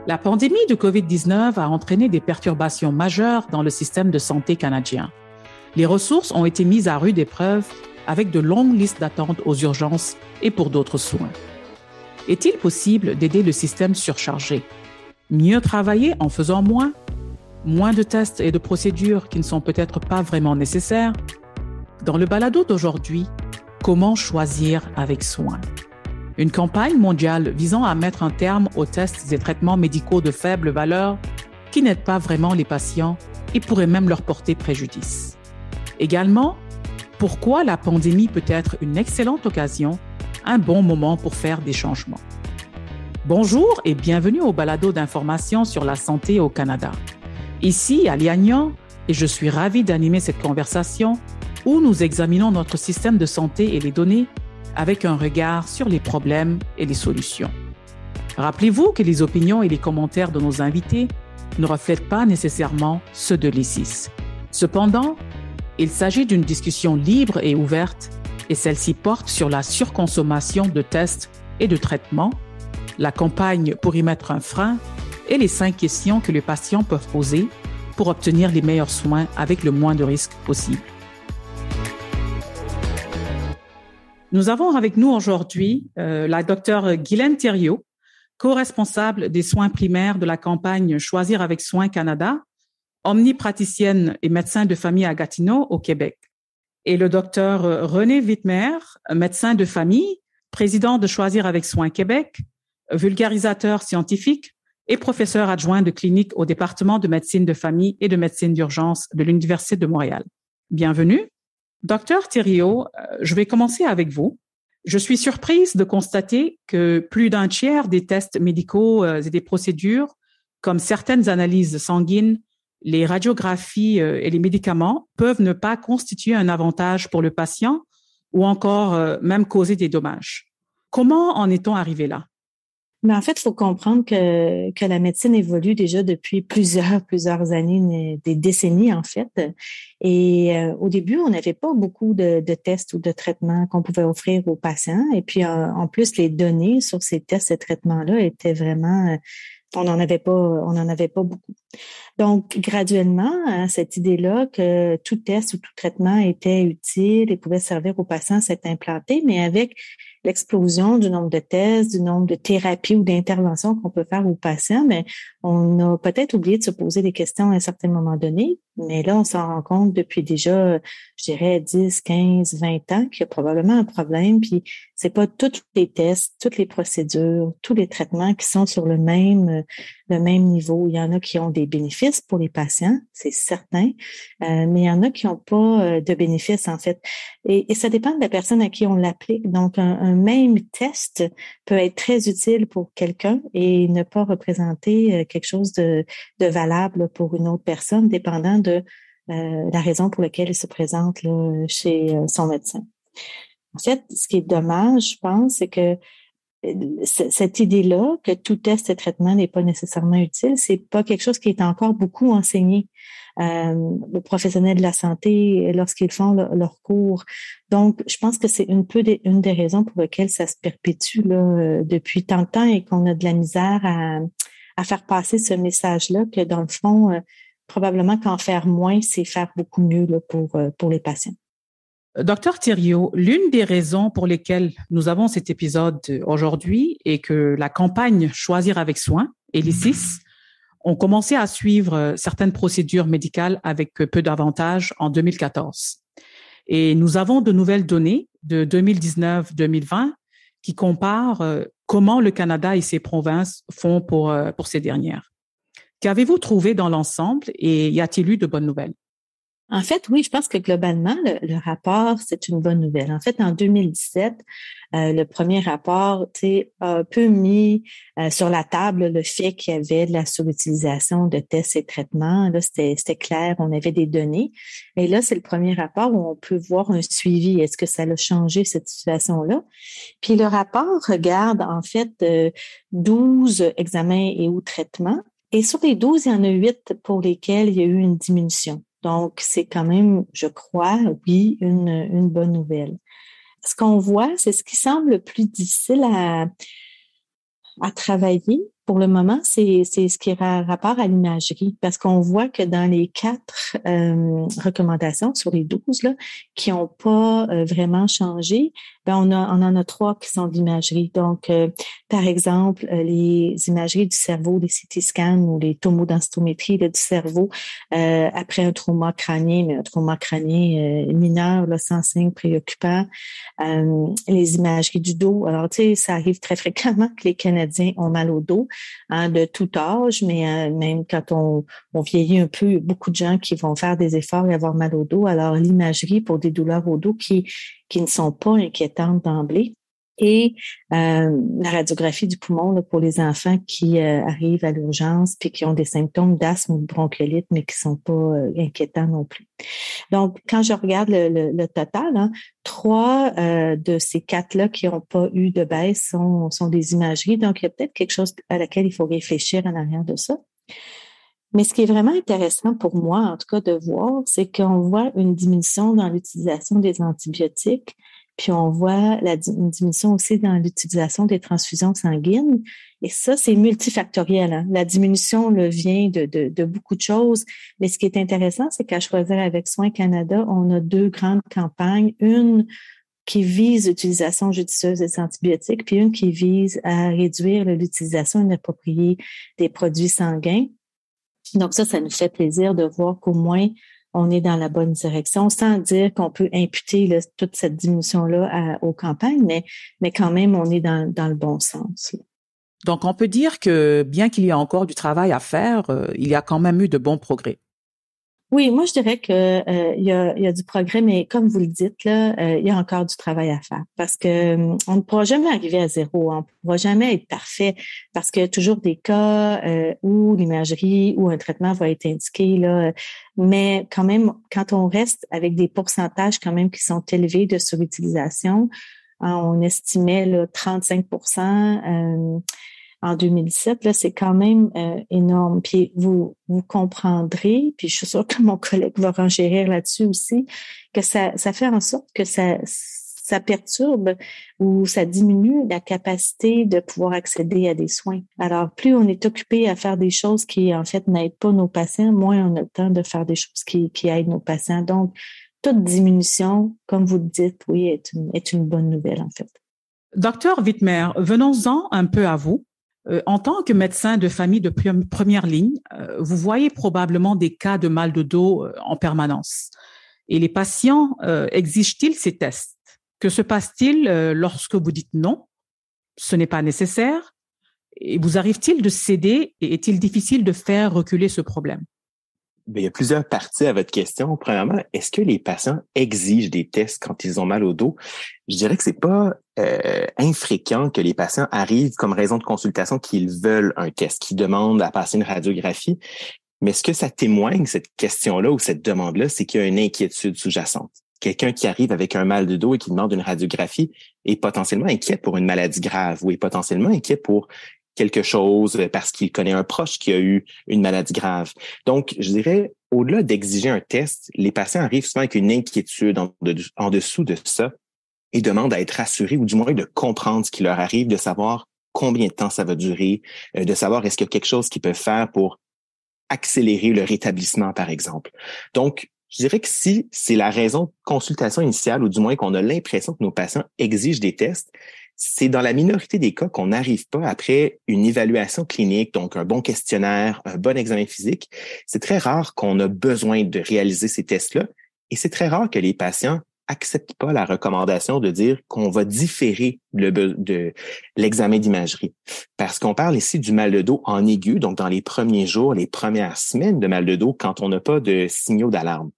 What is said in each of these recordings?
La pandémie de COVID-19 a entraîné des perturbations majeures dans le système de santé canadien. Les ressources ont été mises à rude épreuve avec de longues listes d'attente aux urgences et pour d'autres soins. Est-il possible d'aider le système surchargé? Mieux travailler en faisant moins? Moins de tests et de procédures qui ne sont peut-être pas vraiment nécessaires? Dans le balado d'aujourd'hui, comment choisir avec soin? Une campagne mondiale visant à mettre un terme aux tests et traitements médicaux de faible valeur qui n'aident pas vraiment les patients et pourraient même leur porter préjudice. Également, pourquoi la pandémie peut être une excellente occasion, un bon moment pour faire des changements. Bonjour et bienvenue au balado d'information sur la santé au Canada. Ici, Ali Agnan, et je suis ravie d'animer cette conversation où nous examinons notre système de santé et les données avec un regard sur les problèmes et les solutions. Rappelez-vous que les opinions et les commentaires de nos invités ne reflètent pas nécessairement ceux de l'ICIS. Cependant, il s'agit d'une discussion libre et ouverte et celle-ci porte sur la surconsommation de tests et de traitements, la campagne pour y mettre un frein et les 5 questions que les patients peuvent poser pour obtenir les meilleurs soins avec le moins de risques possible. Nous avons avec nous aujourd'hui la docteure Guylaine Thériault, co-responsable des soins primaires de la campagne Choisir avec soin Canada, omnipraticienne et médecin de famille à Gatineau, au Québec. Et le docteur René Wittmer, médecin de famille, président de Choisir avec soin Québec, vulgarisateur scientifique et professeur adjoint de clinique au département de médecine de famille et de médecine d'urgence de l'Université de Montréal. Bienvenue. Docteur Thériault, je vais commencer avec vous. Je suis surprise de constater que plus d'un tiers des tests médicaux et des procédures, comme certaines analyses sanguines, les radiographies et les médicaments, peuvent ne pas constituer un avantage pour le patient ou encore même causer des dommages. Comment en est-on arrivé là? Mais en fait, il faut comprendre que la médecine évolue déjà depuis plusieurs années, des décennies en fait. Et au début, on n'avait pas beaucoup de tests ou de traitements qu'on pouvait offrir aux patients. Et puis en plus, les données sur ces tests et traitements-là étaient vraiment on n'en avait pas beaucoup. Donc, graduellement, cette idée-là que tout test ou tout traitement était utile et pouvait servir aux patients s'est implantée, mais avec l'explosion du nombre de tests, du nombre de thérapies ou d'interventions qu'on peut faire aux patients, mais on a peut-être oublié de se poser des questions à un certain moment donné. Mais là, on s'en rend compte depuis déjà, je dirais, 10, 15, 20 ans qu'il y a probablement un problème. Puis, c'est pas tous les tests, toutes les procédures, tous les traitements qui sont sur le même niveau. Il y en a qui ont des bénéfices pour les patients, c'est certain, mais il y en a qui n'ont pas de bénéfices, en fait. Et ça dépend de la personne à qui on l'applique. Donc, un même test peut être très utile pour quelqu'un et ne pas représenter quelque chose de valable pour une autre personne, dépendant de la raison pour laquelle il se présente là, chez son médecin. En fait, ce qui est dommage, je pense, c'est que cette idée-là, que tout test et traitement n'est pas nécessairement utile, c'est pas quelque chose qui est encore beaucoup enseigné aux professionnels de la santé lorsqu'ils font leur cours. Donc, je pense que c'est une des raisons pour lesquelles ça se perpétue là, depuis tant de temps et qu'on a de la misère à faire passer ce message-là, que dans le fond, probablement qu'en faire moins, c'est faire beaucoup mieux là, pour les patients. Docteur Thériault, l'une des raisons pour lesquelles nous avons cet épisode aujourd'hui est que la campagne Choisir avec soin et l'ICIS ont commencé à suivre certaines procédures médicales avec peu d'avantages en 2014. Et nous avons de nouvelles données de 2019-2020 qui comparent comment le Canada et ses provinces font pour ces dernières. Qu'avez-vous trouvé dans l'ensemble et y a-t-il eu de bonnes nouvelles? En fait, oui, je pense que globalement, le rapport, c'est une bonne nouvelle. En fait, en 2017, le premier rapport a un peu mis sur la table le fait qu'il y avait de la surutilisation de tests et traitements. Là, c'était clair, on avait des données. Et là, c'est le premier rapport où on peut voir un suivi. Est-ce que ça a changé cette situation-là? Puis le rapport regarde, en fait, 12 examens et ou traitements. Et sur les 12, il y en a 8 pour lesquels il y a eu une diminution. Donc, c'est quand même, je crois, oui, une bonne nouvelle. Ce qu'on voit, c'est ce qui semble le plus difficile à travailler, Pour le moment, c'est ce qui a rapport à l'imagerie, parce qu'on voit que dans les 4 recommandations sur les 12 là, qui n'ont pas vraiment changé, ben on en a 3 qui sont de l'imagerie. Donc, par exemple, les imageries du cerveau, les CT scans ou les tomodensitométries du cerveau après un trauma crânien, mais un trauma crânien mineur, là, sans signe préoccupant. Les imageries du dos. Alors, tu sais, ça arrive très fréquemment que les Canadiens ont mal au dos. De tout âge, mais même quand on vieillit un peu, beaucoup de gens qui vont faire des efforts et avoir mal au dos. Alors, l'imagerie pour des douleurs au dos qui ne sont pas inquiétantes d'emblée. Et la radiographie du poumon là, pour les enfants qui arrivent à l'urgence puis qui ont des symptômes d'asthme ou de bronchiolite, mais qui sont pas inquiétants non plus. Donc, quand je regarde le total, 3 de ces 4-là qui n'ont pas eu de baisse sont des imageries. Donc, il y a peut-être quelque chose à laquelle il faut réfléchir en arrière de ça. Mais ce qui est vraiment intéressant pour moi, en tout cas, de voir, c'est qu'on voit une diminution dans l'utilisation des antibiotiques, puis on voit une diminution aussi dans l'utilisation des transfusions sanguines. Et ça, c'est multifactoriel. Hein? La diminution vient de beaucoup de choses. Mais ce qui est intéressant, c'est qu'à Choisir avec Soin Canada, on a 2 grandes campagnes. Une qui vise l'utilisation judicieuse des antibiotiques, puis une qui vise à réduire l'utilisation inappropriée des produits sanguins. Donc ça nous fait plaisir de voir qu'au moins, on est dans la bonne direction, sans dire qu'on peut imputer toute cette diminution-là aux campagnes, mais quand même, on est dans le bon sens. Donc, on peut dire que bien qu'il y ait encore du travail à faire, il y a quand même eu de bons progrès. Oui, moi je dirais que il y a du progrès, mais comme vous le dites là, il y a encore du travail à faire parce que on ne pourra jamais arriver à zéro, on ne pourra jamais être parfait parce qu'il y a toujours des cas où l'imagerie ou un traitement va être indiqué là, mais quand même quand on reste avec des pourcentages quand même qui sont élevés de surutilisation, on estimait là, 35%. En 2017, là, c'est quand même énorme. Puis vous comprendrez, puis je suis sûre que mon collègue va renchérir là-dessus aussi, que ça fait en sorte que ça perturbe ou ça diminue la capacité de pouvoir accéder à des soins. Alors, plus on est occupé à faire des choses qui, en fait, n'aident pas nos patients, moins on a le temps de faire des choses qui aident nos patients. Donc, toute diminution, comme vous le dites, oui, est une bonne nouvelle, en fait. Docteur Wittmer, venons-en un peu à vous. En tant que médecin de famille de première ligne, vous voyez probablement des cas de mal de dos en permanence. Et les patients exigent-ils ces tests? Que se passe-t-il lorsque vous dites non, ce n'est pas nécessaire? Et vous arrive-t-il de céder et est-il difficile de faire reculer ce problème? Bien, il y a plusieurs parties à votre question. Premièrement, est-ce que les patients exigent des tests quand ils ont mal au dos? Je dirais que c'est pas infréquent que les patients arrivent comme raison de consultation qu'ils veulent un test, qu'ils demandent à passer une radiographie. Mais ce que ça témoigne, cette question-là ou cette demande-là, c'est qu'il y a une inquiétude sous-jacente. Quelqu'un qui arrive avec un mal de dos et qui demande une radiographie est potentiellement inquiet pour une maladie grave ou est potentiellement inquiet pour quelque chose parce qu'il connaît un proche qui a eu une maladie grave. Donc, je dirais, au-delà d'exiger un test, les patients arrivent souvent avec une inquiétude en dessous de ça et demandent à être rassurés ou du moins de comprendre ce qui leur arrive, de savoir combien de temps ça va durer, de savoir est-ce qu'il y a quelque chose qu'ils peuvent faire pour accélérer le rétablissement, par exemple. Donc, je dirais que si c'est la raison de consultation initiale ou du moins qu'on a l'impression que nos patients exigent des tests, c'est dans la minorité des cas qu'on n'arrive pas après une évaluation clinique, donc un bon questionnaire, un bon examen physique. C'est très rare qu'on a besoin de réaliser ces tests-là et c'est très rare que les patients acceptent pas la recommandation de dire qu'on va différer de l'examen d'imagerie. Parce qu'on parle ici du mal de dos en aigu, donc dans les premiers jours, les premières semaines de mal de dos quand on n'a pas de signaux d'alarme.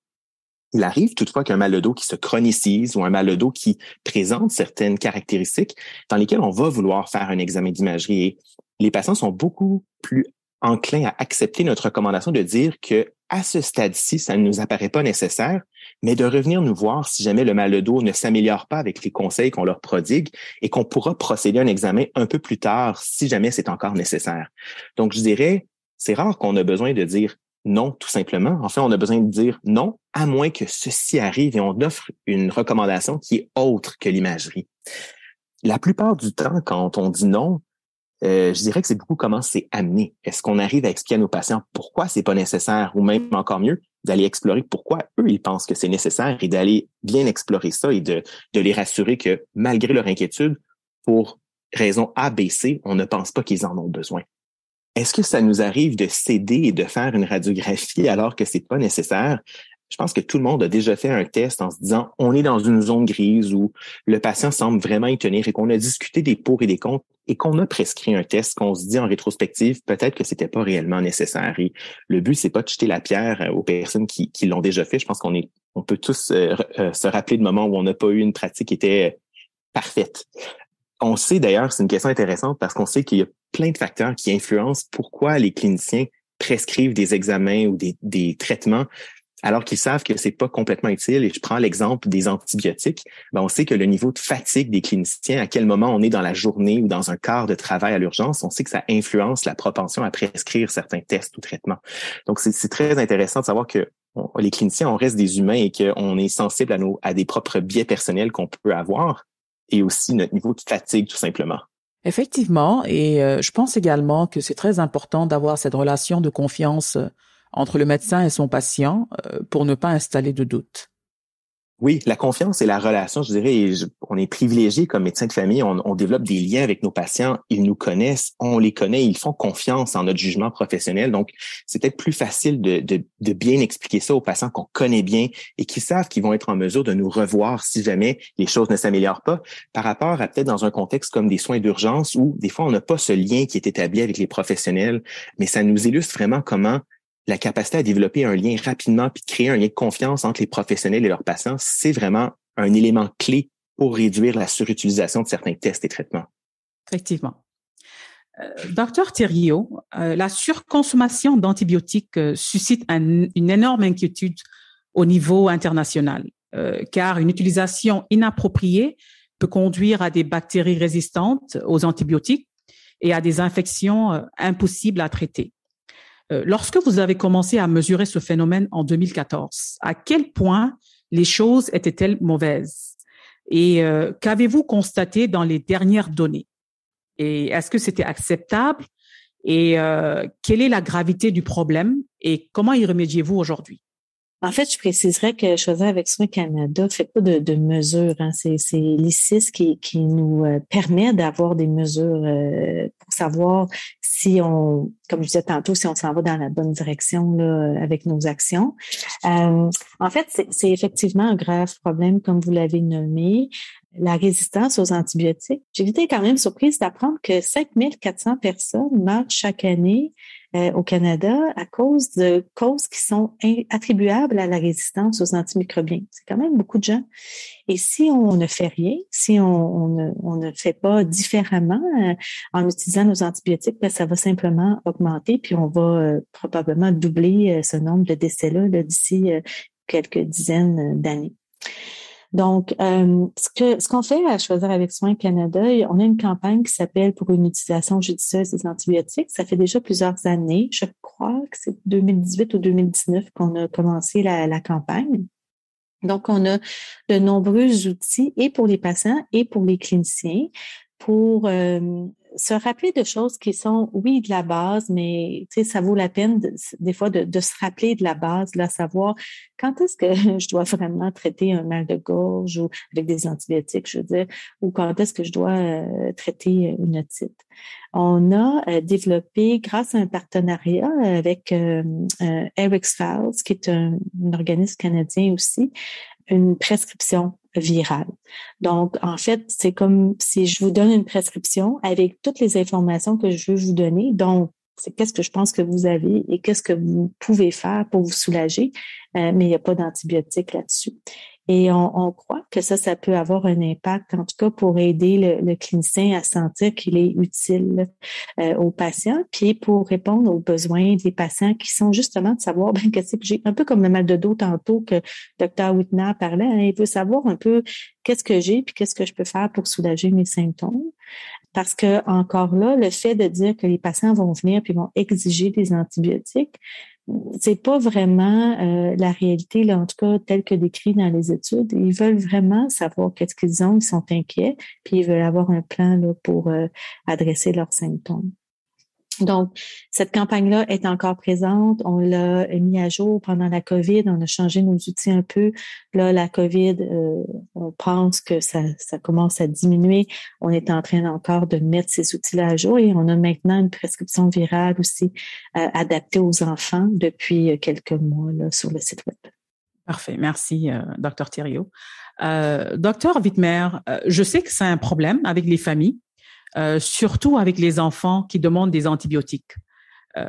Il arrive toutefois qu'un mal de dos qui se chronicise ou un mal de dos qui présente certaines caractéristiques dans lesquelles on va vouloir faire un examen d'imagerie. Et les patients sont beaucoup plus enclins à accepter notre recommandation de dire que à ce stade-ci, ça ne nous apparaît pas nécessaire, mais de revenir nous voir si jamais le mal de dos ne s'améliore pas avec les conseils qu'on leur prodigue et qu'on pourra procéder à un examen un peu plus tard si jamais c'est encore nécessaire. Donc, je dirais, c'est rare qu'on a besoin de dire non, tout simplement. En fait, on a besoin de dire non, à moins que ceci arrive et on offre une recommandation qui est autre que l'imagerie. La plupart du temps, quand on dit non, je dirais que c'est beaucoup comment c'est amené. Est-ce qu'on arrive à expliquer à nos patients pourquoi c'est pas nécessaire, ou même encore mieux, d'aller explorer pourquoi eux, ils pensent que c'est nécessaire et d'aller bien explorer ça et de les rassurer que malgré leur inquiétude, pour raison A, B, C, on ne pense pas qu'ils en ont besoin. Est-ce que ça nous arrive de céder et de faire une radiographie alors que c'est pas nécessaire? Je pense que tout le monde a déjà fait un test en se disant on est dans une zone grise où le patient semble vraiment y tenir et qu'on a discuté des pour et des contre et qu'on a prescrit un test qu'on se dit en rétrospective peut-être que c'était pas réellement nécessaire. Et le but, c'est pas de jeter la pierre aux personnes qui l'ont déjà fait. Je pense on peut tous se rappeler de moments où on n'a pas eu une pratique qui était parfaite. On sait d'ailleurs, c'est une question intéressante parce qu'on sait qu'il y a plein de facteurs qui influencent pourquoi les cliniciens prescrivent des examens ou des traitements alors qu'ils savent que c'est pas complètement utile. Et je prends l'exemple des antibiotiques. On sait que le niveau de fatigue des cliniciens, à quel moment on est dans la journée ou dans un quart de travail à l'urgence, on sait que ça influence la propension à prescrire certains tests ou traitements. Donc, c'est très intéressant de savoir que les cliniciens, on reste des humains et qu'on est sensible à des propres biais personnels qu'on peut avoir et aussi notre niveau de fatigue, tout simplement. Effectivement, et je pense également que c'est très important d'avoir cette relation de confiance entre le médecin et son patient pour ne pas installer de doute. Oui, la confiance et la relation, je dirais, on est privilégié comme médecin de famille, on développe des liens avec nos patients, ils nous connaissent, on les connaît, ils font confiance en notre jugement professionnel. Donc, c'est peut-être plus facile de bien expliquer ça aux patients qu'on connaît bien et qui savent qu'ils vont être en mesure de nous revoir si jamais les choses ne s'améliorent pas, par rapport à peut-être dans un contexte comme des soins d'urgence où des fois on n'a pas ce lien qui est établi avec les professionnels, mais ça nous illustre vraiment comment la capacité à développer un lien rapidement puis de créer un lien de confiance entre les professionnels et leurs patients, c'est vraiment un élément clé pour réduire la surutilisation de certains tests et traitements. Effectivement. Docteur Thériault, la surconsommation d'antibiotiques suscite une énorme inquiétude au niveau international, car une utilisation inappropriée peut conduire à des bactéries résistantes aux antibiotiques et à des infections impossibles à traiter. Lorsque vous avez commencé à mesurer ce phénomène en 2014, à quel point les choses étaient-elles mauvaises? Et qu'avez-vous constaté dans les dernières données? Et est-ce que c'était acceptable? Et quelle est la gravité du problème? Et comment y remédiez-vous aujourd'hui? En fait, je préciserais que Choisir avec Soin Canada ne fait pas de mesures. Hein. C'est l'ICIS qui nous permet d'avoir des mesures pour savoir si on, comme je disais tantôt, si on s'en va dans la bonne direction là, avec nos actions. En fait, c'est effectivement un grave problème, comme vous l'avez nommé. La résistance aux antibiotiques. J'ai été quand même surprise d'apprendre que 5400 personnes meurent chaque année au Canada à cause de causes qui sont attribuables à la résistance aux antimicrobiens. C'est quand même beaucoup de gens. Et si on ne fait rien, si on ne fait pas différemment en utilisant nos antibiotiques, ben, ça va simplement augmenter, puis on va probablement doubler ce nombre de décès-là d'ici quelques dizaines d'années. Donc, ce qu'on fait à Choisir avec Soin Canada, on a une campagne qui s'appelle Pour une utilisation judicieuse des antibiotiques. Ça fait déjà plusieurs années. Je crois que c'est 2018 ou 2019 qu'on a commencé la campagne. Donc, on a de nombreux outils et pour les patients et pour les cliniciens pour se rappeler de choses qui sont, oui, de la base, mais tu sais, ça vaut la peine des fois de se rappeler de la base, de savoir quand est-ce que je dois vraiment traiter un mal de gorge ou avec des antibiotiques, je veux dire, ou quand est-ce que je dois traiter une otite. On a développé, grâce à un partenariat avec Eric's Files, qui est un organisme canadien aussi, une prescription virale. Donc, en fait, c'est comme si je vous donne une prescription avec toutes les informations que je veux vous donner. Donc, c'est qu'est-ce que je pense que vous avez et qu'est-ce que vous pouvez faire pour vous soulager, mais il n'y a pas d'antibiotiques là-dessus. Et on croit que ça peut avoir un impact, en tout cas pour aider le clinicien à sentir qu'il est utile aux patients, puis pour répondre aux besoins des patients qui sont justement de savoir qu'est-ce que j'ai, un peu comme le mal de dos tantôt que Dr. Whitner parlait, hein, il veut savoir un peu qu'est-ce que j'ai puis qu'est-ce que je peux faire pour soulager mes symptômes. Parce que encore là, le fait de dire que les patients vont venir puis vont exiger des antibiotiques, c'est pas vraiment la réalité, là, en tout cas, telle que décrit dans les études. Ils veulent vraiment savoir qu'est-ce qu'ils ont, ils sont inquiets, puis ils veulent avoir un plan là, pour adresser leurs symptômes. Donc, cette campagne-là est encore présente. On l'a mis à jour pendant la COVID. On a changé nos outils un peu. Là, la COVID, on pense que ça commence à diminuer. On est en train encore de mettre ces outils-là à jour et on a maintenant une prescription virale aussi adaptée aux enfants depuis quelques mois là, sur le site web. Parfait. Merci, Dr. Thériault. Dr. Wittmer, je sais que c'est un problème avec les familles. Surtout avec les enfants qui demandent des antibiotiques.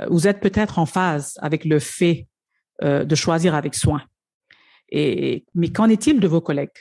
Vous êtes peut-être en phase avec le fait de choisir avec soin. Mais qu'en est-il de vos collègues?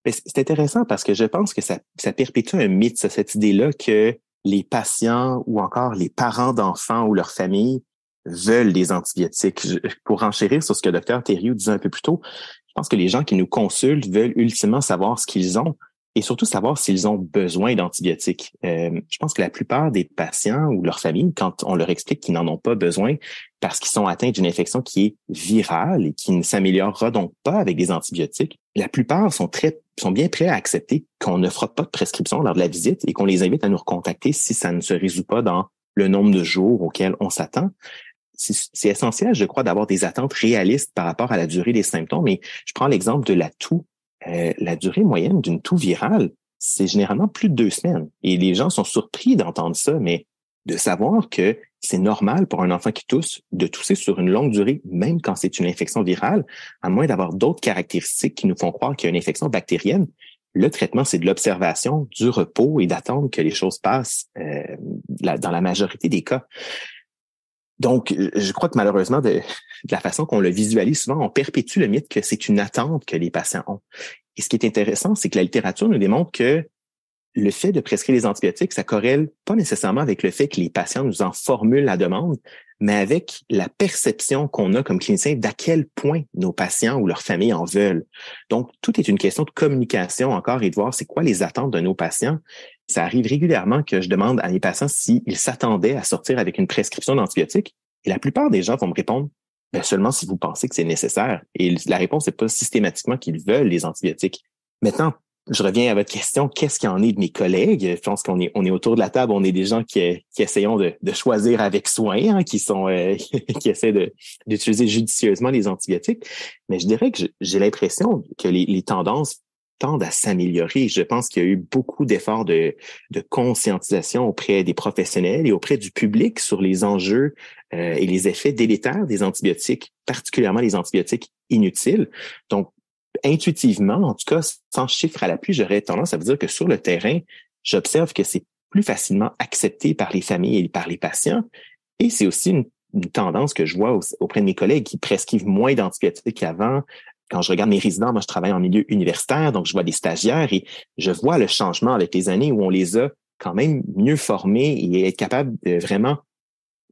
C'est intéressant parce que je pense que ça perpétue un mythe, cette idée-là que les patients ou encore les parents d'enfants ou leurs familles veulent des antibiotiques. Pour enchérir sur ce que Dr. Thériault disait un peu plus tôt, je pense que les gens qui nous consultent veulent ultimement savoir ce qu'ils ont. Et surtout savoir s'ils ont besoin d'antibiotiques. Je pense que la plupart des patients ou leurs familles, quand on leur explique qu'ils n'en ont pas besoin parce qu'ils sont atteints d'une infection qui est virale et qui ne s'améliorera donc pas avec des antibiotiques, la plupart sont bien prêts à accepter qu'on ne fera pas de prescription lors de la visite et qu'on les invite à nous recontacter si ça ne se résout pas dans le nombre de jours auxquels on s'attend. C'est essentiel, je crois, d'avoir des attentes réalistes par rapport à la durée des symptômes. Et je prends l'exemple de la toux. La durée moyenne d'une toux virale, c'est généralement plus de 2 semaines. Et les gens sont surpris d'entendre ça, mais de savoir que c'est normal pour un enfant qui tousse de tousser sur une longue durée, même quand c'est une infection virale, à moins d'avoir d'autres caractéristiques qui nous font croire qu'il y a une infection bactérienne. Le traitement, c'est de l'observation, du repos et d'attendre que les choses passent dans la majorité des cas. Donc, je crois que malheureusement, de la façon qu'on le visualise souvent, on perpétue le mythe que c'est une attente que les patients ont. Et ce qui est intéressant, c'est que la littérature nous démontre que le fait de prescrire les antibiotiques, ça corrèle pas nécessairement avec le fait que les patients nous en formulent la demande, mais avec la perception qu'on a comme clinicien d'à quel point nos patients ou leurs familles en veulent. Donc, tout est une question de communication encore et de voir c'est quoi les attentes de nos patients. Ça arrive régulièrement que je demande à mes patients s'ils s'attendaient à sortir avec une prescription d'antibiotiques. Et la plupart des gens vont me répondre seulement si vous pensez que c'est nécessaire. Et la réponse n'est pas systématiquement qu'ils veulent les antibiotiques. Maintenant, je reviens à votre question, qu'est-ce qu'il y en est de mes collègues? Je pense qu'on est autour de la table, on est des gens qui essayons de choisir avec soin, qui essaient d'utiliser judicieusement les antibiotiques. Mais je dirais que j'ai l'impression que les tendances tendent à s'améliorer. Je pense qu'il y a eu beaucoup d'efforts de conscientisation auprès des professionnels et auprès du public sur les enjeux et les effets délétères des antibiotiques, particulièrement les antibiotiques inutiles. Donc, intuitivement, en tout cas, sans chiffre à l'appui, j'aurais tendance à vous dire que sur le terrain, j'observe que c'est plus facilement accepté par les familles et par les patients. Et c'est aussi une tendance que je vois auprès de mes collègues qui prescrivent moins d'antibiotiques qu'avant. Quand je regarde mes résidents, moi, je travaille en milieu universitaire, donc je vois des stagiaires et je vois le changement avec les années où on les a quand même mieux formés et être capable de vraiment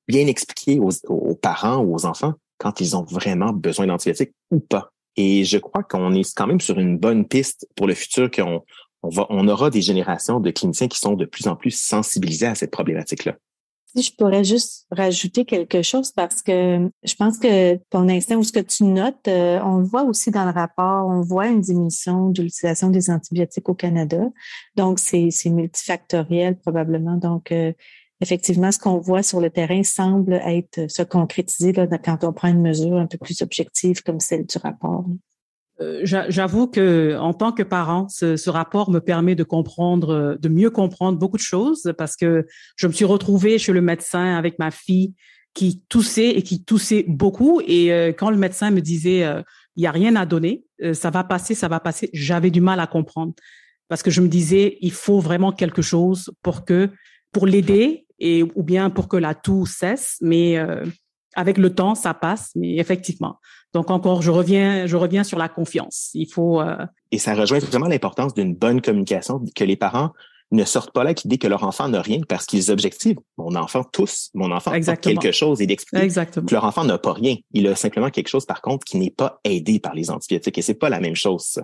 bien expliquer aux parents ou aux enfants quand ils ont vraiment besoin d'antibiotiques ou pas. Et je crois qu'on est quand même sur une bonne piste pour le futur, on aura des générations de cliniciens qui sont de plus en plus sensibilisés à cette problématique-là. Si je pourrais juste rajouter quelque chose parce que je pense que ton instinct ou ce que tu notes, on le voit aussi dans le rapport, on voit une diminution de l'utilisation des antibiotiques au Canada. Donc, c'est multifactoriel probablement. Donc, effectivement, ce qu'on voit sur le terrain semble se concrétiser là, quand on prend une mesure un peu plus objective comme celle du rapport. J'avoue que en tant que parent, ce rapport me permet de mieux comprendre beaucoup de choses parce que je me suis retrouvée chez le médecin avec ma fille qui toussait beaucoup et quand le médecin me disait il y a rien à donner, ça va passer, j'avais du mal à comprendre parce que je me disais il faut vraiment quelque chose pour l'aider ou bien pour que la toux cesse, mais avec le temps, ça passe, mais effectivement. Donc encore, je reviens sur la confiance. Il faut. Et ça rejoint vraiment l'importance d'une bonne communication, que les parents ne sortent pas là avec l'idée que leur enfant n'a rien parce qu'ils objectivent. Mon enfant a quelque chose et d'expliquer que leur enfant n'a pas rien. Il a simplement quelque chose, par contre, qui n'est pas aidé par les antibiotiques. Et c'est pas la même chose, ça.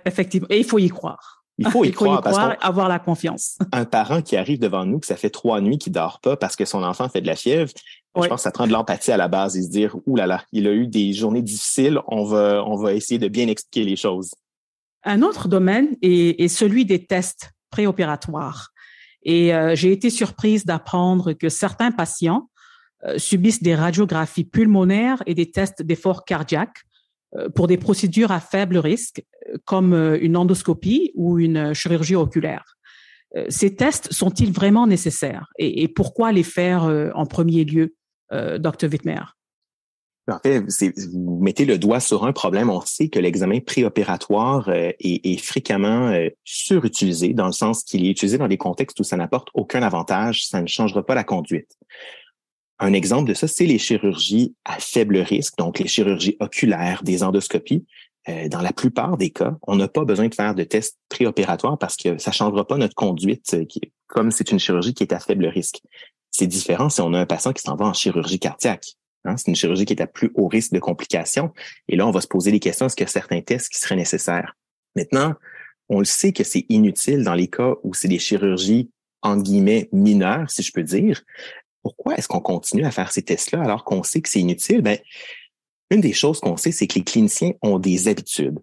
Effectivement. Et il faut y croire. Il faut y croire, avoir la confiance. Un parent qui arrive devant nous, que ça fait 3 nuits qu'il dort pas parce que son enfant fait de la fièvre, je pense que ça prend de l'empathie à la base et se dire, ouh là là, il a eu des journées difficiles, on va essayer de bien expliquer les choses. Un autre domaine est celui des tests préopératoires. Et j'ai été surprise d'apprendre que certains patients subissent des radiographies pulmonaires et des tests d'effort cardiaque pour des procédures à faible risque, comme une endoscopie ou une chirurgie oculaire. Ces tests sont-ils vraiment nécessaires et pourquoi les faire en premier lieu, Dr. Wittmer? En fait, vous mettez le doigt sur un problème. On sait que l'examen préopératoire est fréquemment surutilisé, dans le sens qu'il est utilisé dans des contextes où ça n'apporte aucun avantage, ça ne changera pas la conduite. Un exemple de ça, c'est les chirurgies à faible risque, donc les chirurgies oculaires, des endoscopies. Dans la plupart des cas, on n'a pas besoin de faire de tests préopératoires parce que ça ne changera pas notre conduite, comme c'est une chirurgie qui est à faible risque. C'est différent si on a un patient qui s'en va en chirurgie cardiaque. C'est une chirurgie qui est à plus haut risque de complications. Et là, on va se poser des questions, est-ce qu'il y a certains tests qui seraient nécessaires? Maintenant, on le sait que c'est inutile dans les cas où c'est des chirurgies, entre guillemets, mineures, si je peux dire. Pourquoi est-ce qu'on continue à faire ces tests-là alors qu'on sait que c'est inutile? Une des choses qu'on sait, c'est que les cliniciens ont des habitudes.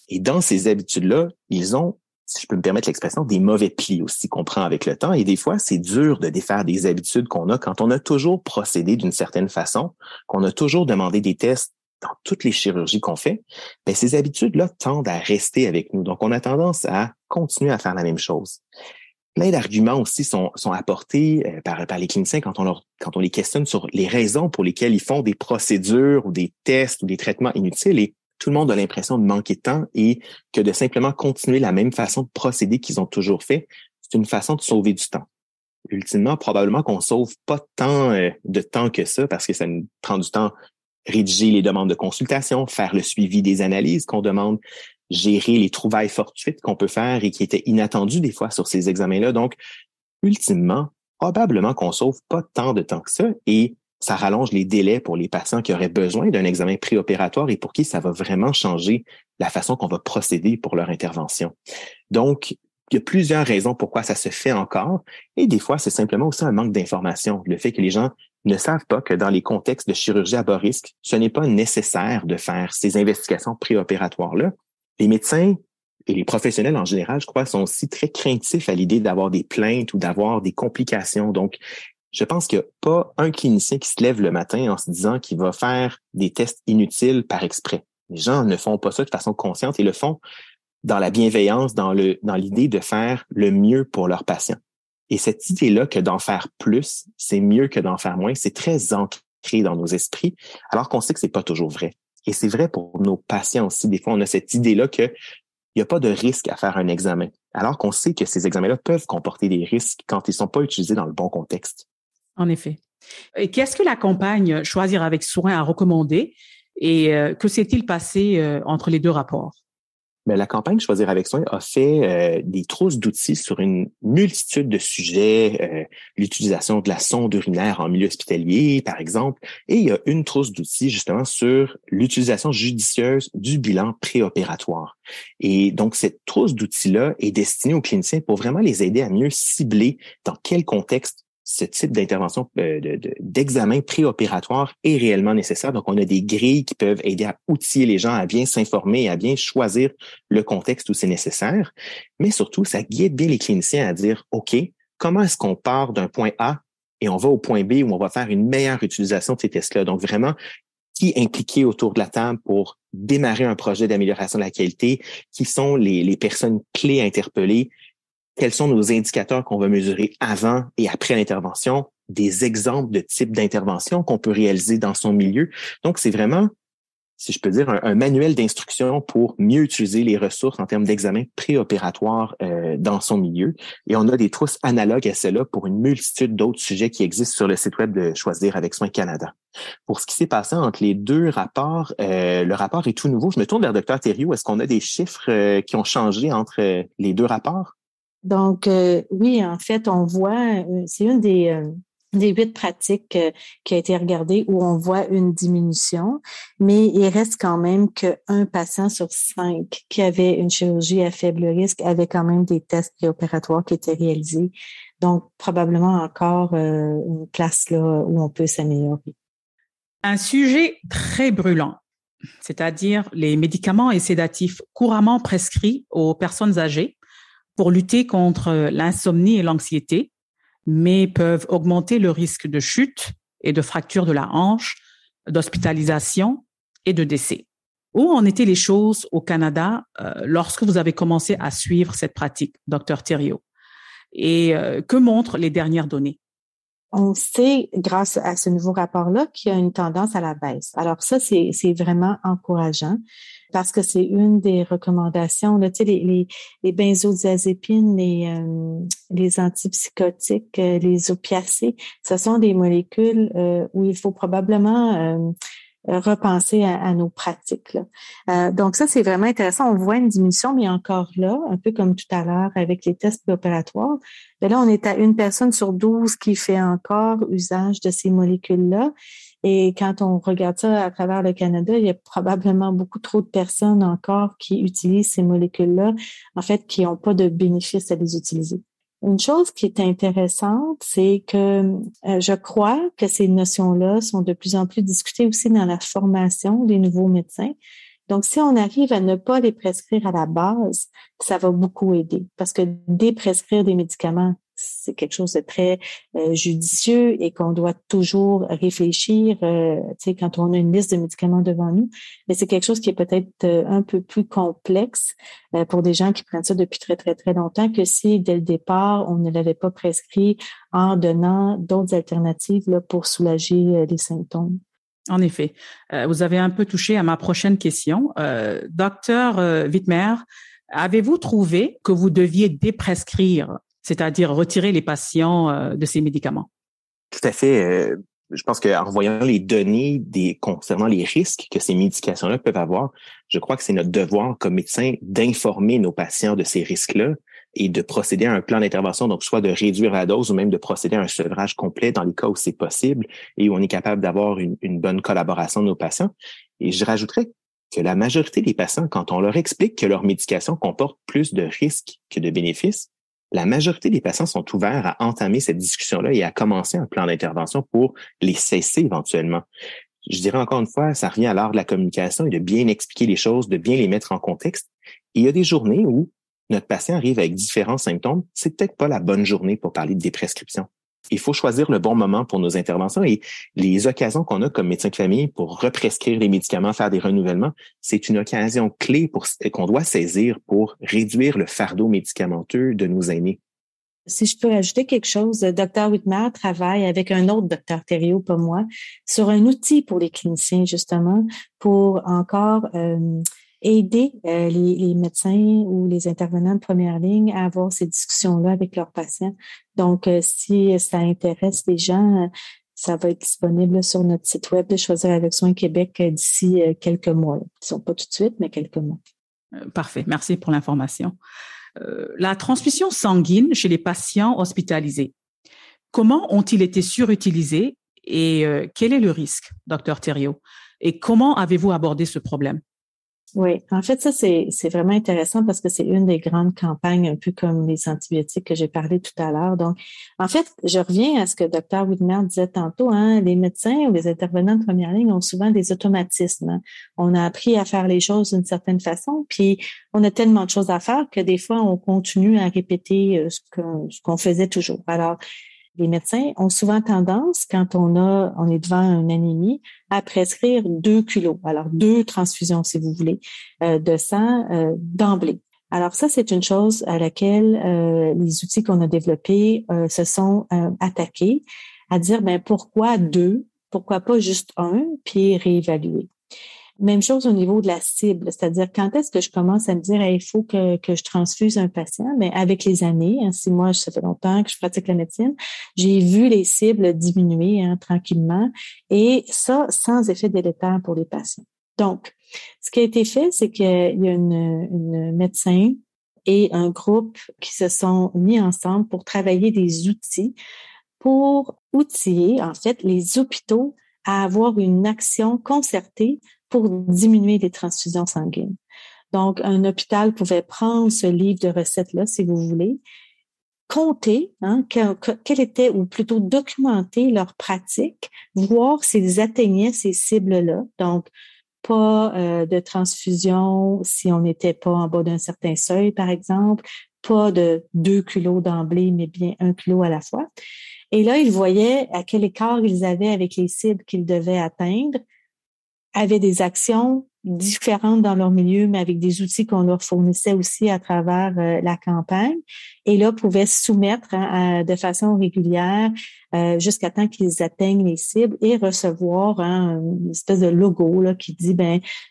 Et dans ces habitudes-là, ils ont, si je peux me permettre l'expression, des mauvais plis aussi qu'on prend avec le temps. Et des fois, c'est dur de défaire des habitudes qu'on a quand on a toujours procédé d'une certaine façon, qu'on a toujours demandé des tests dans toutes les chirurgies qu'on fait. Ces habitudes-là tendent à rester avec nous. Donc, on a tendance à continuer à faire la même chose. Plein d'arguments aussi sont apportés par les cliniciens quand on les questionne sur les raisons pour lesquelles ils font des procédures ou des tests ou des traitements inutiles, et tout le monde a l'impression de manquer de temps et que de simplement continuer la même façon de procéder qu'ils ont toujours fait, c'est une façon de sauver du temps. Ultimement, probablement qu'on sauve pas tant de temps que ça parce que ça nous prend du temps rédiger les demandes de consultation, faire le suivi des analyses qu'on demande, gérer les trouvailles fortuites qu'on peut faire et qui étaient inattendues des fois sur ces examens-là. Donc, ultimement, probablement qu'on sauve pas tant de temps que ça et ça rallonge les délais pour les patients qui auraient besoin d'un examen préopératoire et pour qui ça va vraiment changer la façon qu'on va procéder pour leur intervention. Donc, il y a plusieurs raisons pourquoi ça se fait encore et des fois, c'est simplement aussi un manque d'information. Le fait que les gens ne savent pas que dans les contextes de chirurgie à bas risque, ce n'est pas nécessaire de faire ces investigations préopératoires-là. Les médecins et les professionnels en général, je crois, sont aussi très craintifs à l'idée d'avoir des plaintes ou d'avoir des complications. Donc, je pense qu'il n'y a pas un clinicien qui se lève le matin en se disant qu'il va faire des tests inutiles par exprès. Les gens ne font pas ça de façon consciente et le font dans la bienveillance, dans l'idée de faire le mieux pour leurs patients. Et cette idée-là que d'en faire plus, c'est mieux que d'en faire moins, c'est très ancré dans nos esprits, alors qu'on sait que c'est pas toujours vrai. Et c'est vrai pour nos patients aussi. Des fois, on a cette idée-là qu'il n'y a pas de risque à faire un examen, alors qu'on sait que ces examens-là peuvent comporter des risques quand ils ne sont pas utilisés dans le bon contexte. En effet. Et qu'est-ce que la campagne Choisir avec soin a recommandé et que s'est-il passé entre les deux rapports? La campagne Choisir avec soin a fait des trousses d'outils sur une multitude de sujets, l'utilisation de la sonde urinaire en milieu hospitalier, par exemple, et il y a une trousse d'outils justement sur l'utilisation judicieuse du bilan préopératoire. Et donc, cette trousse d'outils-là est destinée aux cliniciens pour vraiment les aider à mieux cibler dans quel contexte ce type d'intervention, d'examen préopératoire est réellement nécessaire. Donc, on a des grilles qui peuvent aider à outiller les gens à bien s'informer et à bien choisir le contexte où c'est nécessaire. Mais surtout, ça guide bien les cliniciens à dire, OK, comment est-ce qu'on part d'un point A et on va au point B où on va faire une meilleure utilisation de ces tests-là? Donc, vraiment, qui est impliqué autour de la table pour démarrer un projet d'amélioration de la qualité? Qui sont les personnes clés à interpeller? Quels sont nos indicateurs qu'on va mesurer avant et après l'intervention, des exemples de types d'interventions qu'on peut réaliser dans son milieu. Donc, c'est vraiment, si je peux dire, un manuel d'instruction pour mieux utiliser les ressources en termes d'examen préopératoire dans son milieu. Et on a des trousses analogues à cela pour une multitude d'autres sujets qui existent sur le site web de Choisir avec Soin Canada. Pour ce qui s'est passé entre les deux rapports, le rapport est tout nouveau. Je me tourne vers Dr. Thériault. Est-ce qu'on a des chiffres qui ont changé entre les deux rapports? Donc, oui, en fait, on voit, c'est une des des 8 pratiques qui a été regardées où on voit une diminution, mais il reste quand même qu'un patient sur 5 qui avait une chirurgie à faible risque avait quand même des tests préopératoires qui étaient réalisés. Donc, probablement encore une place là où on peut s'améliorer. Un sujet très brûlant, c'est-à-dire les médicaments et sédatifs couramment prescrits aux personnes âgées pour lutter contre l'insomnie et l'anxiété, mais peuvent augmenter le risque de chute et de fracture de la hanche, d'hospitalisation et de décès. Où en étaient les choses au Canada lorsque vous avez commencé à suivre cette pratique, Dr Thériault? Et que montrent les dernières données? On sait, grâce à ce nouveau rapport-là, qu'il y a une tendance à la baisse. Alors ça, c'est vraiment encourageant parce que c'est une des recommandations. Là, tu sais, les benzodiazépines, les antipsychotiques, les opiacés, ce sont des molécules où il faut probablement repenser à nos pratiques. Là. Donc ça, c'est vraiment intéressant. On voit une diminution, mais encore là, un peu comme tout à l'heure avec les tests préopératoires, mais là, on est à 1 personne sur 12 qui fait encore usage de ces molécules-là. Et quand on regarde ça à travers le Canada, il y a probablement beaucoup trop de personnes encore qui utilisent ces molécules-là, en fait, qui n'ont pas de bénéfice à les utiliser. Une chose qui est intéressante, c'est que je crois que ces notions-là sont de plus en plus discutées aussi dans la formation des nouveaux médecins. Donc, si on arrive à ne pas les prescrire à la base, ça va beaucoup aider parce que déprescrire des médicaments, c'est quelque chose de très judicieux et qu'on doit toujours réfléchir, tu sais, quand on a une liste de médicaments devant nous. Mais c'est quelque chose qui est peut-être un peu plus complexe pour des gens qui prennent ça depuis très, très, très longtemps que si, dès le départ, on ne l'avait pas prescrit en donnant d'autres alternatives là, pour soulager les symptômes. En effet, vous avez un peu touché à ma prochaine question. Docteur Wittmer, avez-vous trouvé que vous deviez déprescrire, c'est-à-dire retirer les patients de ces médicaments? Tout à fait. Je pense qu'en voyant les données concernant les risques que ces médications-là peuvent avoir, je crois que c'est notre devoir comme médecin d'informer nos patients de ces risques-là et de procéder à un plan d'intervention, donc soit de réduire la dose ou même de procéder à un sevrage complet dans les cas où c'est possible et où on est capable d'avoir une bonne collaboration de nos patients. Et je rajouterais que la majorité des patients, quand on leur explique que leur médication comporte plus de risques que de bénéfices, la majorité des patients sont ouverts à entamer cette discussion-là et à commencer un plan d'intervention pour les cesser éventuellement. Je dirais encore une fois, ça revient à l'art de la communication et de bien expliquer les choses, de bien les mettre en contexte. Et il y a des journées où notre patient arrive avec différents symptômes. C'est peut-être pas la bonne journée pour parler de déprescription. Il faut choisir le bon moment pour nos interventions et les occasions qu'on a comme médecin de famille pour represcrire les médicaments, faire des renouvellements, c'est une occasion clé qu'on doit saisir pour réduire le fardeau médicamenteux de nos aînés. Si je peux ajouter quelque chose, Dr Wittmer travaille avec un autre Dr Thériault, pas moi, sur un outil pour les cliniciens, justement, pour encore aider les médecins ou les intervenants de première ligne à avoir ces discussions-là avec leurs patients. Donc, si ça intéresse les gens, ça va être disponible sur notre site web de Choisir avec Soin Québec d'ici quelques mois. Ils ne sont pas tout de suite, mais quelques mois. Parfait. Merci pour l'information. La transfusion sanguine chez les patients hospitalisés. Comment ont-ils été surutilisés et quel est le risque, Dr Thériault? Et comment avez-vous abordé ce problème? Oui, en fait, ça, c'est vraiment intéressant parce que c'est une des grandes campagnes, un peu comme les antibiotiques que j'ai parlé tout à l'heure. Donc, en fait, je reviens à ce que Dr Wittmer disait tantôt, hein, les médecins ou les intervenants de première ligne ont souvent des automatismes. Hein. On a appris à faire les choses d'une certaine façon, puis on a tellement de choses à faire que des fois, on continue à répéter ce qu'on faisait toujours. Alors, les médecins ont souvent tendance, quand on est devant une anémie, à prescrire 2 kilos, alors 2 transfusions, si vous voulez, de sang d'emblée. Alors ça, c'est une chose à laquelle les outils qu'on a développés se sont attaqués, à dire, pourquoi 2, pourquoi pas juste 1, puis réévaluer. Même chose au niveau de la cible, c'est-à-dire quand est-ce que je commence à me dire il faut que je transfuse un patient, mais avec les années, hein, si moi ça fait longtemps que je pratique la médecine, j'ai vu les cibles diminuer tranquillement et ça sans effet délétère pour les patients. Donc, ce qui a été fait, c'est qu'il y a une médecin et un groupe qui se sont mis ensemble pour travailler des outils pour outiller, en fait, les hôpitaux à avoir une action concertée pour diminuer les transfusions sanguines. Donc, un hôpital pouvait prendre ce livre de recettes-là, si vous voulez, compter, quelle était, ou plutôt documenter leurs pratiques, voir s'ils atteignaient ces cibles-là. Donc, pas de transfusion si on n'était pas en bas d'un certain seuil, par exemple, pas de 2 kilos d'emblée, mais bien 1 kilo à la fois. Et là, ils voyaient à quel écart ils avaient avec les cibles qu'ils devaient atteindre, avaient des actions différentes dans leur milieu, mais avec des outils qu'on leur fournissait aussi à travers la campagne. Et là, pouvaient soumettre de façon régulière jusqu'à temps qu'ils atteignent les cibles et recevoir une espèce de logo là, qui dit,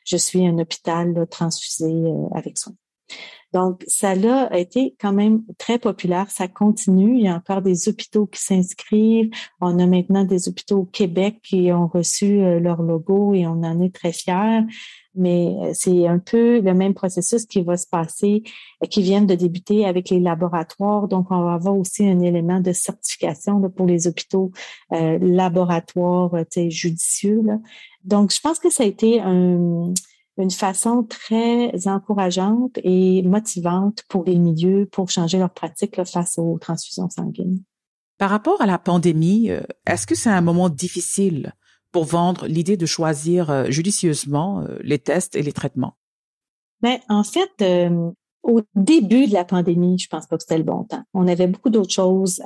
je suis un hôpital là, transfusé avec soin. Donc, ça là a été quand même très populaire. Ça continue. Il y a encore des hôpitaux qui s'inscrivent. On a maintenant des hôpitaux au Québec qui ont reçu leur logo et on en est très fiers. Mais c'est un peu le même processus qui va se passer, qui vient de débuter avec les laboratoires. Donc, on va avoir aussi un élément de certification là, pour les hôpitaux laboratoires judicieux. Là. Donc, je pense que ça a été une façon très encourageante et motivante pour les milieux pour changer leurs pratiques là, face aux transfusions sanguines. Par rapport à la pandémie, est-ce que c'est un moment difficile pour vendre l'idée de choisir judicieusement les tests et les traitements? En fait, au début de la pandémie, je pense pas que c'était le bon temps. On avait beaucoup d'autres choses.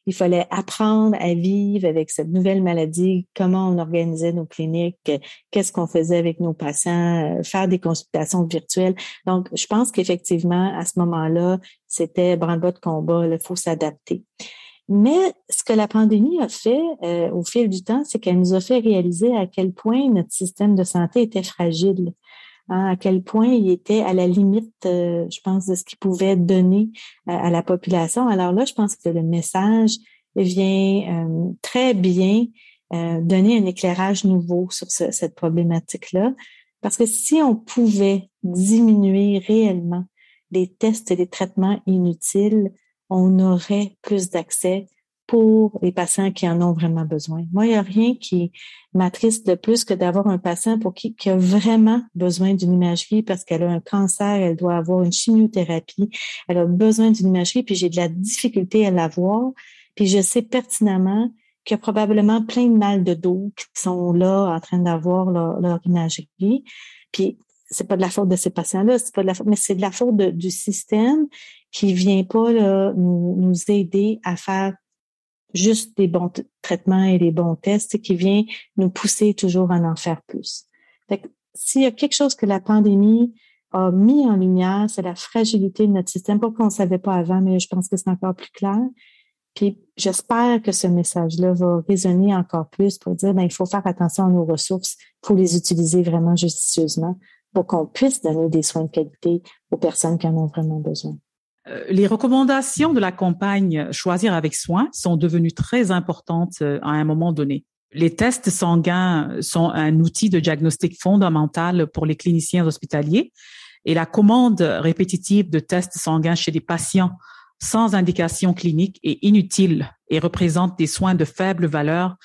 Il fallait apprendre à vivre avec cette nouvelle maladie, comment on organisait nos cliniques, qu'est-ce qu'on faisait avec nos patients, faire des consultations virtuelles. Donc, je pense qu'effectivement, à ce moment-là, c'était branle-bas de combat, il faut s'adapter. Mais ce que la pandémie a fait au fil du temps, c'est qu'elle nous a fait réaliser à quel point notre système de santé était fragile. À quel point il était à la limite, je pense, de ce qu'il pouvait donner à la population. Alors là, je pense que le message vient très bien donner un éclairage nouveau sur cette problématique-là. Parce que si on pouvait diminuer réellement les tests et les traitements inutiles, on aurait plus d'accès pour les patients qui en ont vraiment besoin. Moi, il n'y a rien qui m'attriste de plus que d'avoir un patient pour qui a vraiment besoin d'une imagerie parce qu'elle a un cancer, elle doit avoir une chimiothérapie, elle a besoin d'une imagerie, puis j'ai de la difficulté à l'avoir, puis je sais pertinemment qu'il y a probablement plein de mal de dos qui sont là en train d'avoir leur imagerie, puis c'est pas de la faute de ces patients-là, c'est pas de la faute, mais c'est de la faute du système qui vient pas là, nous aider à faire juste des bons traitements et des bons tests qui vient nous pousser toujours à en faire plus. Fait que, s'il y a quelque chose que la pandémie a mis en lumière, c'est la fragilité de notre système. Pas qu'on ne savait pas avant, mais je pense que c'est encore plus clair. Puis j'espère que ce message-là va résonner encore plus pour dire il faut faire attention à nos ressources, il faut les utiliser vraiment judicieusement pour qu'on puisse donner des soins de qualité aux personnes qui en ont vraiment besoin. Les recommandations de la campagne Choisir avec soin sont devenues très importantes à un moment donné. Les tests sanguins sont un outil de diagnostic fondamental pour les cliniciens hospitaliers et la commande répétitive de tests sanguins chez des patients sans indication clinique est inutile et représente des soins de faible valeur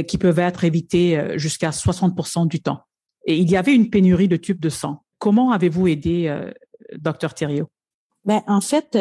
qui peuvent être évités jusqu'à 60% du temps. Et il y avait une pénurie de tubes de sang. Comment avez-vous aidé Dr Thériault? En fait,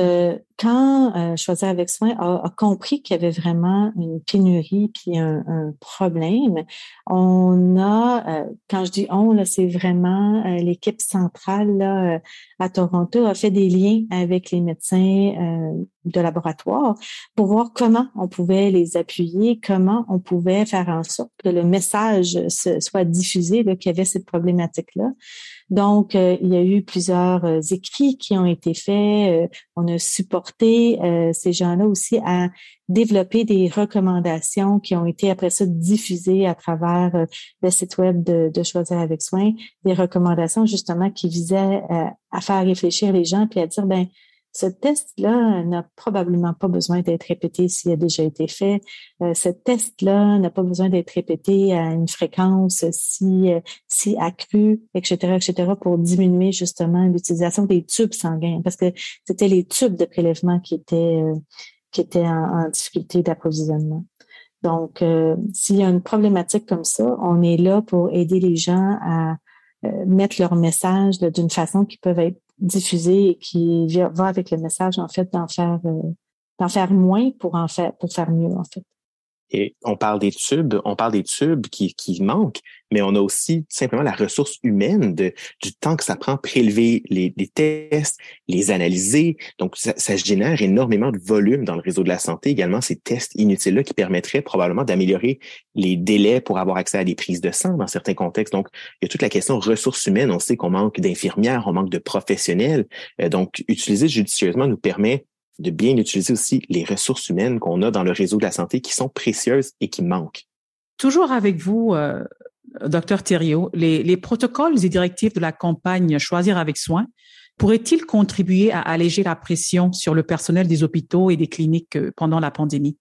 quand Choisir avec soin a compris qu'il y avait vraiment une pénurie puis un problème, on a, quand je dis on, là, c'est vraiment l'équipe centrale là, à Toronto a fait des liens avec les médecins de laboratoire pour voir comment on pouvait les appuyer, comment on pouvait faire en sorte que le message soit diffusé, là, qu'il y avait cette problématique-là. Donc, il y a eu plusieurs écrits qui ont été faits. On a supporté ces gens-là aussi à développer des recommandations qui ont été après ça diffusées à travers le site web de Choisir avec soin. Des recommandations justement qui visaient à faire réfléchir les gens puis à dire, ce test-là n'a probablement pas besoin d'être répété s'il a déjà été fait. Ce test-là n'a pas besoin d'être répété à une fréquence si accrue, etc., pour diminuer justement l'utilisation des tubes sanguins, parce que c'était les tubes de prélèvement qui étaient en difficulté d'approvisionnement. Donc, s'il y a une problématique comme ça, on est là pour aider les gens à mettre leur message d'une façon qui peut être diffusée et qui va avec le message, en fait, d'en faire moins pour faire mieux, en fait. Et on parle des tubes qui manquent, mais on a aussi simplement la ressource humaine du temps que ça prend prélever les tests, les analyser. Donc, ça génère énormément de volume dans le réseau de la santé. Également, ces tests inutiles-là qui permettraient probablement d'améliorer les délais pour avoir accès à des prises de sang dans certains contextes. Donc, il y a toute la question ressources humaines. On sait qu'on manque d'infirmières, on manque de professionnels. Donc, utiliser judicieusement nous permet de bien utiliser aussi les ressources humaines qu'on a dans le réseau de la santé qui sont précieuses et qui manquent. Toujours avec vous, Dr Thériault, les protocoles et directives de la campagne Choisir avec soin pourraient-ils contribuer à alléger la pression sur le personnel des hôpitaux et des cliniques pendant la pandémie?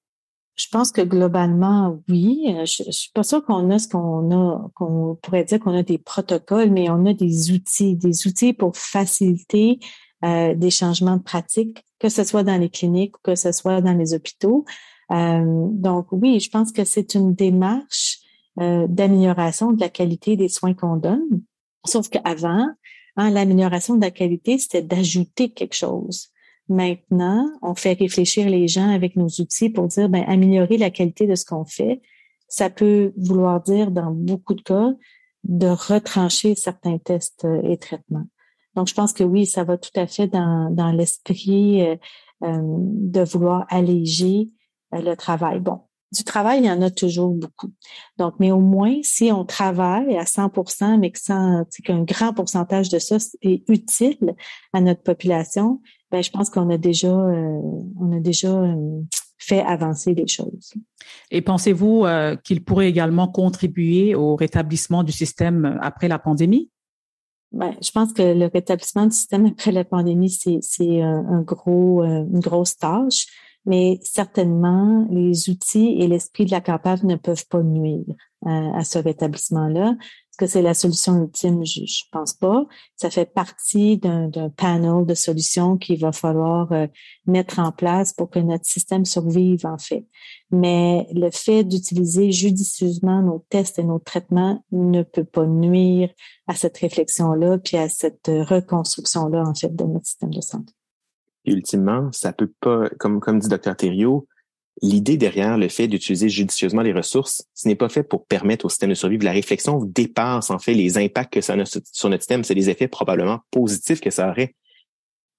Je pense que globalement, oui. Je suis pas sûre qu'on a qu'on pourrait dire qu'on a des protocoles, mais on a des outils pour faciliter des changements de pratiques, que ce soit dans les cliniques ou que ce soit dans les hôpitaux. Donc oui, je pense que c'est une démarche d'amélioration de la qualité des soins qu'on donne. Sauf qu'avant, l'amélioration de la qualité, c'était d'ajouter quelque chose. Maintenant, on fait réfléchir les gens avec nos outils pour dire, améliorer la qualité de ce qu'on fait, ça peut vouloir dire, dans beaucoup de cas, de retrancher certains tests et traitements. Donc, je pense que oui, ça va tout à fait dans l'esprit de vouloir alléger le travail. Bon, du travail, il y en a toujours beaucoup. Donc, mais au moins, si on travaille à 100%, mais qu'un grand pourcentage de ça est utile à notre population, je pense qu'on a déjà fait avancer les choses. Et pensez-vous qu'il pourrait également contribuer au rétablissement du système après la pandémie? Je pense que le rétablissement du système après la pandémie, c'est une grosse tâche, mais certainement les outils et l'esprit de la campagne ne peuvent pas nuire à ce rétablissement-là. Est-ce que c'est la solution ultime? Je pense pas. Ça fait partie d'un panel de solutions qu'il va falloir mettre en place pour que notre système survive, en fait. Mais le fait d'utiliser judicieusement nos tests et nos traitements ne peut pas nuire à cette réflexion-là puis à cette reconstruction-là, en fait, de notre système de santé. Et ultimement, ça peut pas, comme dit Dr Thériault, l'idée derrière le fait d'utiliser judicieusement les ressources, ce n'est pas fait pour permettre au système de survivre. La réflexion dépasse en fait les impacts que ça a sur notre système. C'est des effets probablement positifs que ça aurait.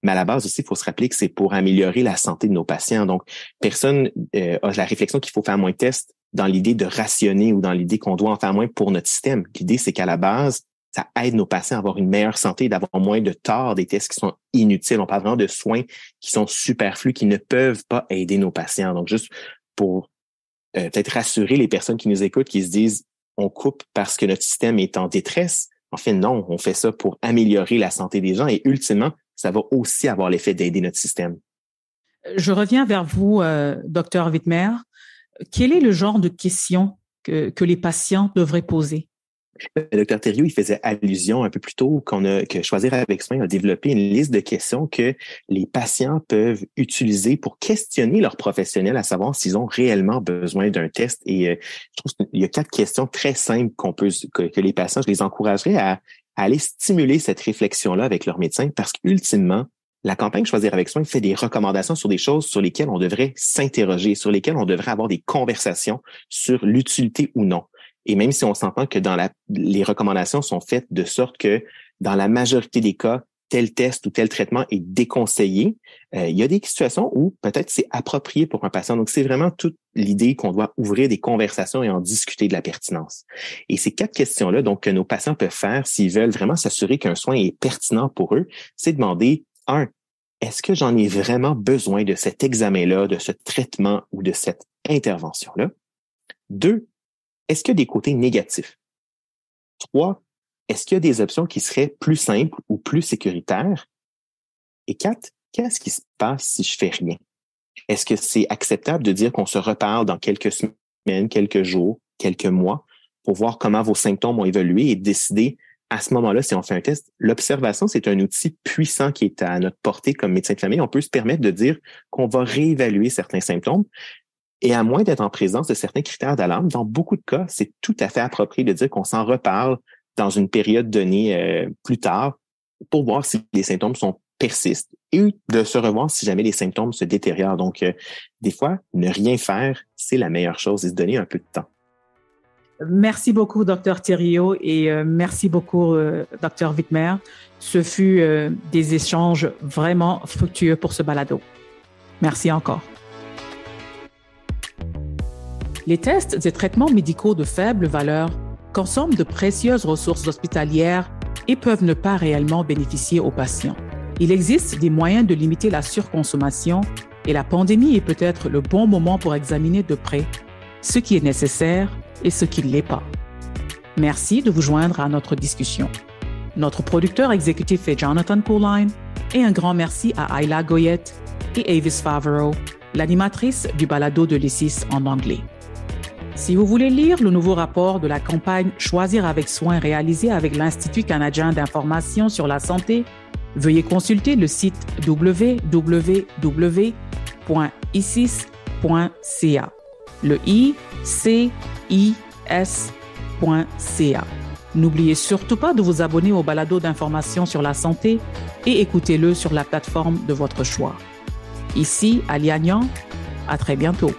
Mais à la base aussi, il faut se rappeler que c'est pour améliorer la santé de nos patients. Donc, personne a la réflexion qu'il faut faire moins de tests dans l'idée de rationner ou dans l'idée qu'on doit en faire moins pour notre système. L'idée, c'est qu'à la base, ça aide nos patients à avoir une meilleure santé, d'avoir moins de tort des tests qui sont inutiles. On parle vraiment de soins qui sont superflus, qui ne peuvent pas aider nos patients. Donc, juste pour peut-être rassurer les personnes qui nous écoutent, qui se disent « on coupe parce que notre système est en détresse », en fait, non, on fait ça pour améliorer la santé des gens et ultimement, ça va aussi avoir l'effet d'aider notre système. Je reviens vers vous, Dr Wittmer. Quel est le genre de questions que les patients devraient poser? Le Dr Thériault, il faisait allusion un peu plus tôt que Choisir avec soin a développé une liste de questions que les patients peuvent utiliser pour questionner leurs professionnels à savoir s'ils ont réellement besoin d'un test. Et je trouve qu'il y a 4 questions très simples que les patients, je les encouragerais à aller stimuler cette réflexion-là avec leur médecin parce qu'ultimement, la campagne Choisir avec soin fait des recommandations sur des choses sur lesquelles on devrait s'interroger, sur lesquelles on devrait avoir des conversations sur l'utilité ou non. Et même si on s'entend que les recommandations sont faites de sorte que dans la majorité des cas, tel test ou tel traitement est déconseillé, il y a des situations où peut-être c'est approprié pour un patient. Donc, c'est vraiment toute l'idée qu'on doit ouvrir des conversations et en discuter de la pertinence. Et ces 4 questions-là, donc, que nos patients peuvent faire s'ils veulent vraiment s'assurer qu'un soin est pertinent pour eux, c'est demander, 1, est-ce que j'en ai vraiment besoin de cet examen-là, de ce traitement ou de cette intervention-là? 2, est-ce qu'il y a des côtés négatifs? 3, est-ce qu'il y a des options qui seraient plus simples ou plus sécuritaires? Et 4, qu'est-ce qui se passe si je fais rien? Est-ce que c'est acceptable de dire qu'on se reparle dans quelques semaines, quelques jours, quelques mois pour voir comment vos symptômes ont évolué et décider à ce moment-là si on fait un test? L'observation, c'est un outil puissant qui est à notre portée comme médecin de famille. On peut se permettre de dire qu'on va réévaluer certains symptômes. Et à moins d'être en présence de certains critères d'alarme, dans beaucoup de cas, c'est tout à fait approprié de dire qu'on s'en reparle dans une période donnée plus tard pour voir si les symptômes persistent et de se revoir si jamais les symptômes se détériorent. Donc, des fois, ne rien faire, c'est la meilleure chose et se donner un peu de temps. Merci beaucoup, Dr. Thériault, et merci beaucoup, Dr. Wittmer. Ce fut des échanges vraiment fructueux pour ce balado. Merci encore. Les tests et traitements médicaux de faible valeur consomment de précieuses ressources hospitalières et peuvent ne pas réellement bénéficier aux patients. Il existe des moyens de limiter la surconsommation et la pandémie est peut-être le bon moment pour examiner de près ce qui est nécessaire et ce qui ne l'est pas. Merci de vous joindre à notre discussion. Notre producteur exécutif est Jonathan Pauline et un grand merci à Ayla Goyette et Avis Favreau, l'animatrice du balado de l'ESIS en anglais. Si vous voulez lire le nouveau rapport de la campagne Choisir avec soin réalisé avec l'Institut canadien d'information sur la santé, veuillez consulter le site www.icis.ca. Le ICIS.ca. N'oubliez surtout pas de vous abonner au balado d'information sur la santé et écoutez-le sur la plateforme de votre choix. Ici, Ali Agnan, à très bientôt.